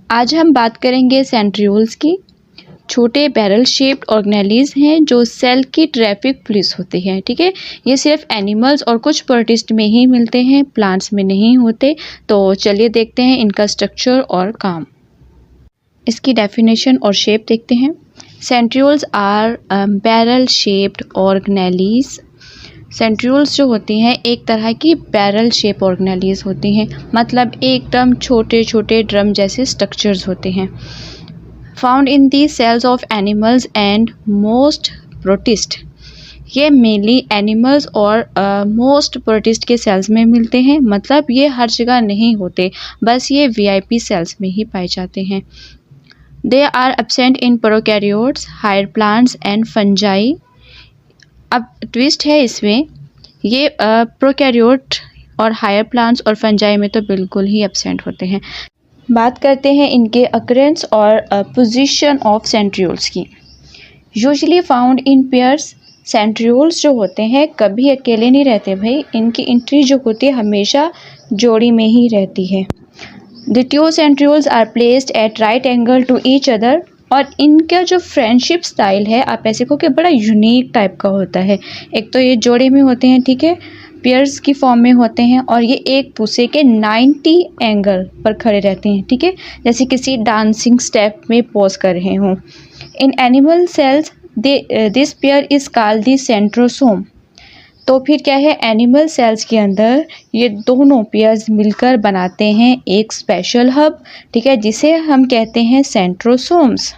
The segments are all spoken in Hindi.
आज हम बात करेंगे सेंट्रियोल्स की। छोटे बैरल शेप्ड ऑर्गेनेलीज हैं जो सेल की ट्रैफिक पुलिस होती है। ठीक है, ये सिर्फ एनिमल्स और कुछ प्रोटिस्ट में ही मिलते हैं, प्लांट्स में नहीं होते। तो चलिए देखते हैं इनका स्ट्रक्चर और काम। इसकी डेफिनेशन और शेप देखते हैं। Centrioles are barrel shaped organelles. Centrioles जो होती हैं एक तरह की बैरल शेप ऑर्गेनेलीज होती हैं, मतलब एकदम छोटे छोटे ड्रम जैसे स्ट्रक्चर्स होते हैं। Found in the cells of animals and most protist. ये मेनली एनिमल्स और मोस्ट प्रोटिस्ट के सेल्स में मिलते हैं, मतलब ये हर जगह नहीं होते, बस ये वीआईपी सेल्स में ही पाए जाते हैं। They are absent in prokaryotes, higher plants and fungi. अब ट्विस्ट है इसमें, ये प्रोकैरियोट और हायर प्लांट्स और फंजाई में तो बिल्कुल ही एब्सेंट होते हैं। बात करते हैं इनके अकरेंस और पोजीशन ऑफ सेंट्रियोल्स की। Usually found in pairs. Centrioles जो होते हैं कभी अकेले नहीं रहते भाई, इनकी एंट्री जो होती है हमेशा जोड़ी में ही रहती है। The two centrioles are placed at right angle to each other. और इनका जो फ्रेंडशिप स्टाइल है आप ऐसे को कि बड़ा यूनिक टाइप का होता है। एक तो ये जोड़े में होते हैं, ठीक है, पेयर्स की फॉर्म में होते हैं, और ये एक दूसरे के 90 एंगल पर खड़े रहते हैं, ठीक है, जैसे किसी डांसिंग स्टेप में पोज कर रहे हों। In animal cells this pair is called the centrosome. तो फिर क्या है, एनिमल सेल्स के अंदर ये दोनों पेयर्स मिलकर बनाते हैं एक स्पेशल हब, ठीक है, जिसे हम कहते हैं centrosomes.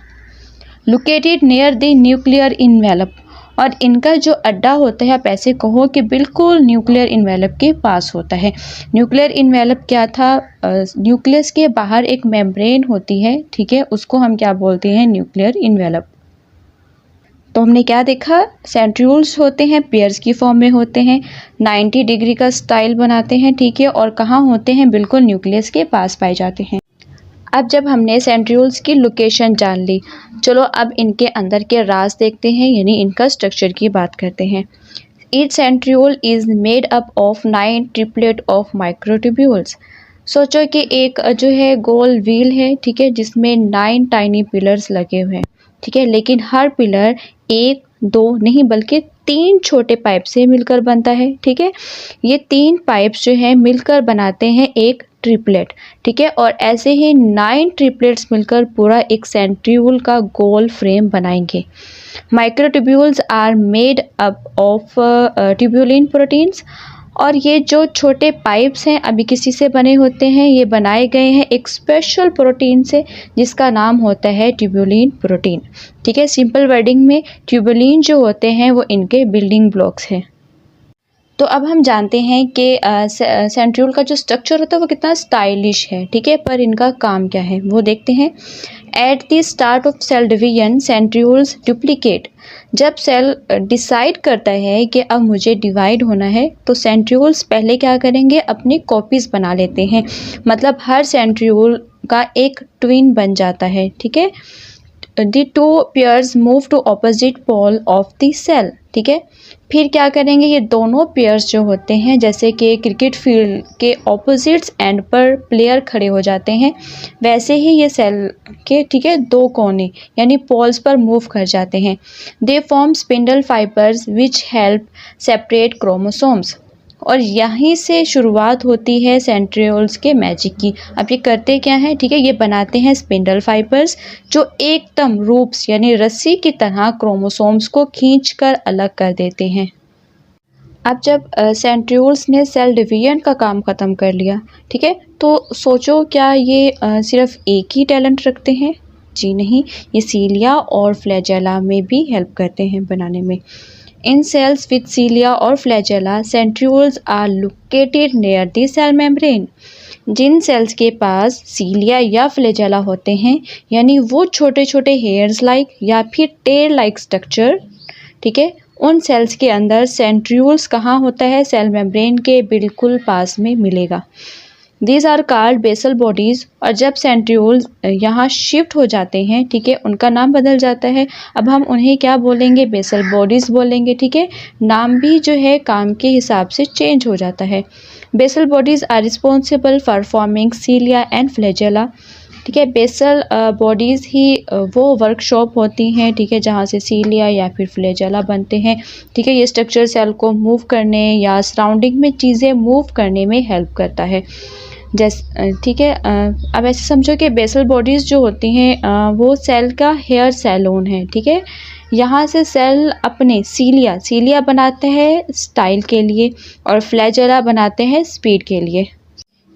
Located near the nuclear envelope. और इनका जो अड्डा होता है आप ऐसे कहो कि बिल्कुल न्यूक्लियर इन्वेलप के पास होता है। न्यूक्लियर इन्वेलप क्या था, न्यूक्लियस के बाहर एक मेम्ब्रेन होती है, ठीक है, उसको हम क्या बोलते हैं, न्यूक्लियर इन्वेलप। तो हमने क्या देखा, सेंट्रियोल्स होते हैं पेयर्स की फॉर्म में होते हैं, 90 डिग्री का स्टाइल बनाते हैं, ठीक है, और कहाँ होते हैं, बिल्कुल न्यूक्लियस के पास पाए जाते हैं। अब जब हमने सेंट्रियोल्स की लोकेशन जान ली, चलो अब इनके अंदर के राज देखते हैं, यानी इनका स्ट्रक्चर की बात करते हैं। Each centriole is made up of 9 triplet of microtubules. सोचो कि एक जो है गोल व्हील है, ठीक है, जिसमें 9 टाइनी पिलर्स लगे हुए हैं, ठीक है, लेकिन हर पिलर 1 2 नहीं बल्कि 3 छोटे पाइप से मिलकर बनता है, ठीक है। ये 3 पाइप्स जो है मिलकर बनाते हैं एक ट्रिपलेट, ठीक है, और ऐसे ही 9 ट्रिपलेट्स मिलकर पूरा एक सेंट्रियोल का गोल फ्रेम बनाएंगे। Microtubules are made up of tubulin proteins. और ये जो छोटे पाइप्स हैं अभी किसी से बने होते हैं, ये बनाए गए हैं एक स्पेशल प्रोटीन से जिसका नाम होता है ट्यूब्यूलिन प्रोटीन, ठीक है। सिंपल वर्डिंग में ट्यूब्यूलिन जो होते हैं वो इनके बिल्डिंग ब्लॉक्स हैं। तो अब हम जानते हैं कि सेंट्रियोल का जो स्ट्रक्चर होता है वो कितना स्टाइलिश है, ठीक है, पर इनका काम क्या है वो देखते हैं। At the start of cell division centrioles duplicate. जब सेल डिसाइड करता है कि अब मुझे डिवाइड होना है तो सेंट्रियोल्स पहले क्या करेंगे, अपनी कॉपीज़ बना लेते हैं, मतलब हर सेंट्रियोल का एक ट्विन बन जाता है, ठीक है। The 2 pairs move to opposite pole of the cell, ठीक है। फिर क्या करेंगे, ये दोनों पेयर्स जो होते हैं जैसे कि क्रिकेट फील्ड के ऑपोजिट्स एंड पर प्लेयर खड़े हो जाते हैं, वैसे ही ये सेल के, ठीक है, 2 कोने यानी पोल्स पर मूव कर जाते हैं। They form spindle fibres which help separate chromosomes. और यहीं से शुरुआत होती है सेंट्रियोल्स के मैजिक की। अब ये करते क्या हैं, ठीक है, ये बनाते हैं स्पिंडल फाइबर्स जो एकदम रूप्स यानी रस्सी की तरह क्रोमोसोम्स को खींचकर अलग कर देते हैं। अब जब सेंट्रियोल्स ने सेल डिवीजन का काम ख़त्म कर लिया, ठीक है, तो सोचो क्या ये सिर्फ एक ही टैलेंट रखते हैं? जी नहीं, ये सीलिया और फ्लैजेला में भी हेल्प करते हैं बनाने में। In cells with cilia or flagella, centrioles are located near the cell membrane. जिन सेल्स के पास सीलिया या फ्लैजेला होते हैं, यानी वो छोटे छोटे हेयर्स लाइक या फिर टेल लाइक स्ट्रक्चर, ठीक है, उन सेल्स के अंदर सेंट्रियोल्स कहाँ होता है, सेल मेम्ब्रेन के बिल्कुल पास में मिलेगा। These are called basal bodies. और जब सेंट्रियोल्स यहाँ शिफ्ट हो जाते हैं, ठीक है, उनका नाम बदल जाता है, अब हम उन्हें क्या बोलेंगे, बेसल बॉडीज़ बोलेंगे, ठीक है। नाम भी जो है काम के हिसाब से चेंज हो जाता है। Basal bodies are responsible for forming cilia and flagella, ठीक है। बेसल बॉडीज़ ही वो वर्कशॉप होती हैं, ठीक है, जहाँ से सीलिया या फिर फ्लैजेला बनते हैं, ठीक है। ये स्ट्रक्चर सेल को मूव करने या सराउंडिंग में चीज़ें मूव करने में हेल्प करता है। ठीक है। अब ऐसे समझो कि बेसल बॉडीज़ जो होती हैं वो सेल का हेयर सैलून है, ठीक है। यहाँ से सेल अपने सीलिया बनाते हैं स्टाइल के लिए और फ्लैजेला बनाते हैं स्पीड के लिए।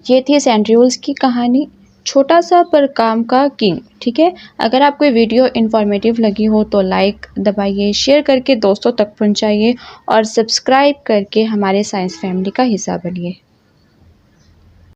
ये थी सेंट्रियोल्स की कहानी, छोटा सा पर काम का किंग, ठीक है। अगर आपको वीडियो इन्फॉर्मेटिव लगी हो तो लाइक दबाइए, शेयर करके दोस्तों तक पहुंचाइए और सब्सक्राइब करके हमारे साइंस फैमिली का हिस्सा बनिए।